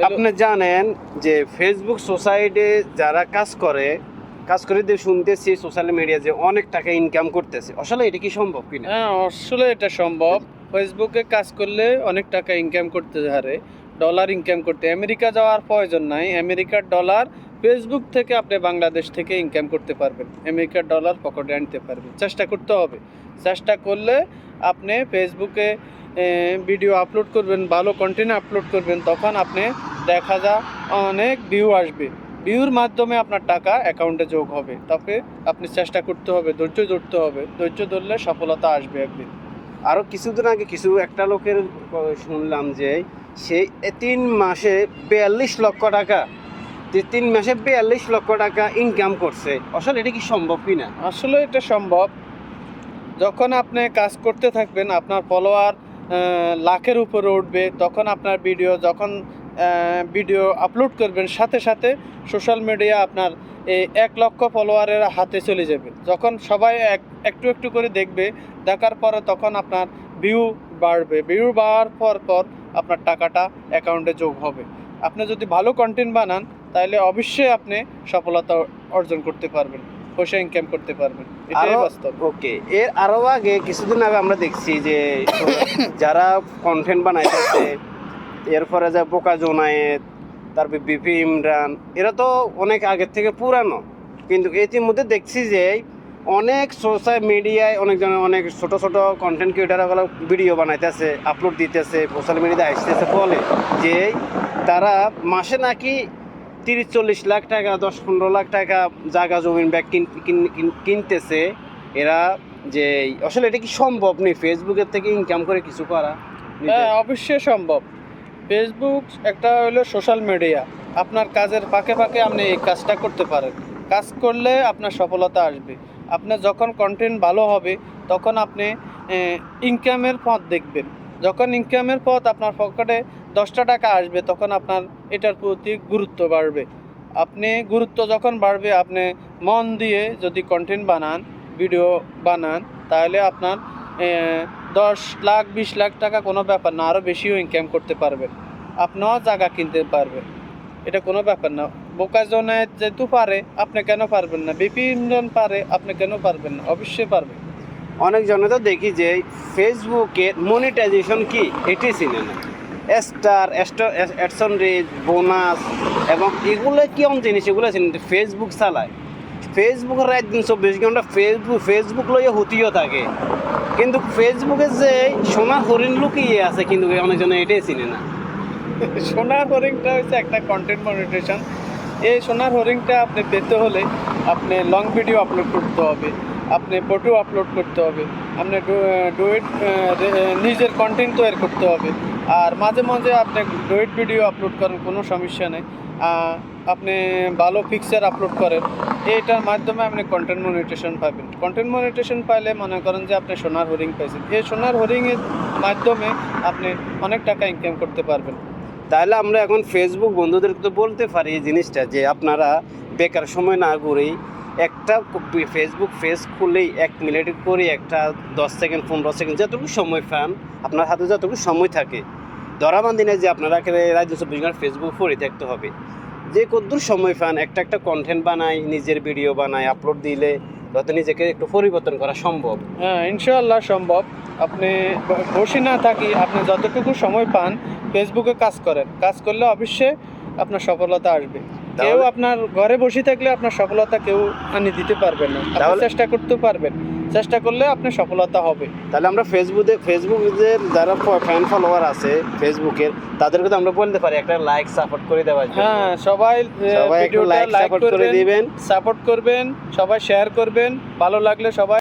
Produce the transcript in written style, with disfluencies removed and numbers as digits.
আপনি জানেন যে ফেসবুক সোসাইটি যারা কাজ করে দিয়ে শুনতেছি সোশ্যাল মিডিয়া যে অনেক টাকা ইনকাম করতেছে, আসলে এটা কি সম্ভব কিনা? হ্যাঁ, আসলে এটা সম্ভব। ফেসবুকে কাজ করলে অনেক টাকা ইনকাম করতে পারে, ডলার ইনকাম করতে আমেরিকা যাওয়ার প্রয়োজন নাই। আমেরিকার ডলার ফেসবুক থেকে আপনি বাংলাদেশ থেকে ইনকাম করতে পারবেন, আমেরিকার ডলার পকেটে আনতে পারবেন। চেষ্টা করতে হবে। চেষ্টা করলে আপনি ফেসবুকে ভিডিও আপলোড করবেন, ভালো কন্টেন্ট আপলোড করবেন, তখন আপনি দেখা যায় অনেক ভিউ আসবে। ভিউর মাধ্যমে আপনার টাকা অ্যাকাউন্টে যোগ হবে। তবে আপনি চেষ্টা করতে হবে, ধৈর্য ধরতে হবে। ধৈর্য ধরলে সফলতা আসবে একদিন। আরও কিছুদিন আগে একটা লোকের শুনলাম যে সে 3 মাসে 42 লক্ষ টাকা 3 মাসে 42 লক্ষ টাকা ইনকাম করছে, আসলে এটা কি সম্ভব কিনা? আসলে এটা সম্ভব। যখন আপনি কাজ করতে থাকবেন, আপনার ফলোয়ার লাখের উপরে উঠবে, তখন আপনার ভিডিও আপলোড করবেন, সাথে সাথে সোশ্যাল মিডিয়া আপনার এই 1 লক্ষ ফলোয়ারের হাতে চলে যাবে। যখন সবাই একটু একটু করে দেখবে, দেখার পরে তখন আপনার ভিউ বাড়বে। ভিউ বাড়ার পর আপনার টাকাটা অ্যাকাউন্টে যোগ হবে। আপনি যদি ভালো কন্টেন্ট বানান, তাহলে অবশ্যই আপনি সফলতা অর্জন করতে পারবেন, পয়সা ইনকাম করতে পারবেন। এটাই বাস্তব। ওকে, এর আরও আগে কিছুদিন আগে আমরা দেখছি যে যারা কন্টেন্ট বানাইতেছে, এরপরে যে বোকা জোনায়েত, তারপর বিপি ইমরান, এরা তো অনেক আগের থেকে পুরানো, কিন্তু ইতিমধ্যে দেখছি যে অনেক সোশ্যাল মিডিয়ায় অনেক ছোট ছোট কন্টেন্ট ক্রিয়েটারগুলো ভিডিও বানাইতেছে, আপলোড দিতেছে, সোশ্যাল মিডিয়াতে আসতেছে, বলে যে তারা মাসে নাকি 30-40 লাখ টাকা, 10-15 লাখ টাকা জায়গা জমিন ব্যাগ কিনতেছে এরা। যে আসলে এটা কি সম্ভব নেই ফেসবুকের থেকে ইনকাম করে কিছু করা? হ্যাঁ, অবশ্যই সম্ভব। ফেসবুক একটা হলো সোশ্যাল মিডিয়া। আপনার কাজের ফাঁকে ফাঁকে আপনি এই কাজটা করতে পারেন। কাজ করলে আপনার সফলতা আসবে। আপনার যখন কন্টেন্ট ভালো হবে, তখন আপনি ইনকামের পথ দেখবেন। যখন ইনকামের পথ আপনার পকেটে 10টা টাকা আসবে, তখন আপনার এটার প্রতি গুরুত্ব বাড়বে। আপনি গুরুত্ব যখন বাড়বে, আপনি মন দিয়ে যদি কন্টেন্ট বানান, ভিডিও বানান, তাহলে আপনার 10 লাখ 20 লাখ টাকা কোনো ব্যাপার না, আরও বেশিও ইনকাম করতে পারবেন। আপনিও জায়গা কিনতে পারবেন, এটা কোনো ব্যাপার না। বোকা জোনায়েত যেহেতু পারে, আপনি কেন পারবেন না? বিপিন পারে, আপনি কেন পারবেন না? অবশ্যই পারবেন। অনেক জনে তো দেখি যে ফেসবুকের মনিটাইজেশন কি এটি চিনে না, স্টার অ্যাডসন রিচ, বোনাস এবং এগুলো কি অন জিনিস, এগুলো চিনে। ফেসবুক চালায়, ফেসবুকের রাত দিন 24 ঘন্টা ফেসবুক লইয়া হতিও থাকে, কিন্তু ফেসবুকে যে সোনার হরিণ লুকিয়ে আছে, কিন্তু অনেকজনে এটাই চিনে না। সোনার হরিংটা হচ্ছে একটা কন্টেন্ট মনিটেশন। এই সোনার হরিংটা আপনি পেতে হলে আপনি লং ভিডিও আপলোড করতে হবে, আপনি ফটো আপলোড করতে হবে, আপনি ডুয়েট নিজের কন্টেন্ট তৈরি করতে হবে। আর মাঝে মাঝে আপনি ডুয়েট ভিডিও আপলোড করেন, কোনো সমস্যা নেই। আপনি ভালো পিকচার আপলোড করেন, এইটার মাধ্যমে আপনি কন্টেন্ট মনিটেশন পাবেন। কন্টেন্ট মনিটেশন পাইলে মনে করেন যে আপনি সোনার হরিং পাইছেন। এই সোনার হরিংয়ের মাধ্যমে আপনি অনেক টাকা ইনকাম করতে পারবেন। তাহলে আমরা এখন ফেসবুক বন্ধুদেরকে তো বলতে পারি এই জিনিসটা, যে আপনারা বেকার সময় না করেই একটা ফেসবুক পেজ খুলেই 1 মিনিট করে একটা 10 সেকেন্ড 15 সেকেন্ড যতটুকু সময় পান, আপনার হাতে যতটুকু সময় থাকে, ধরাবান্ধি নেই যে আপনারা রাত 24 ঘন্টা ফেসবুক পড়ে থাকতে হবে। যে কতদূর সময় পান একটা কন্টেন্ট বানায়, নিজের ভিডিও বানায়, আপলোড দিলে হয়তো নিজেকে একটু পরিবর্তন করা সম্ভব। হ্যাঁ, ইনশাআল্লাহ সম্ভব। আপনি বসে না থাকি, আপনি যতটুকু সময় পান ফেসবুকে কাজ করেন। কাজ করলে অবশ্যই আপনার সফলতা আসবে। কেউ আপনার ঘরে বসে থাকলে আপনার সফলতা কেউ আনি দিতে পারবে না। আপনি চেষ্টা করতে পারবেন, চেষ্টা করলে আপনার সফলতা হবে। তাহলে আমরা ফেসবুকের যারা ফ্যান ফলোয়ার আছে ফেসবুকের, তাদেরকে তো আমরা বলতে পারি একটা লাইক সাপোর্ট করে দেওয়ার জন্য। হ্যাঁ, সবাই একটু লাইক সাপোর্ট করে দিবেন, সাপোর্ট করবেন, সবাই শেয়ার করবেন। ভালো লাগলে সবাই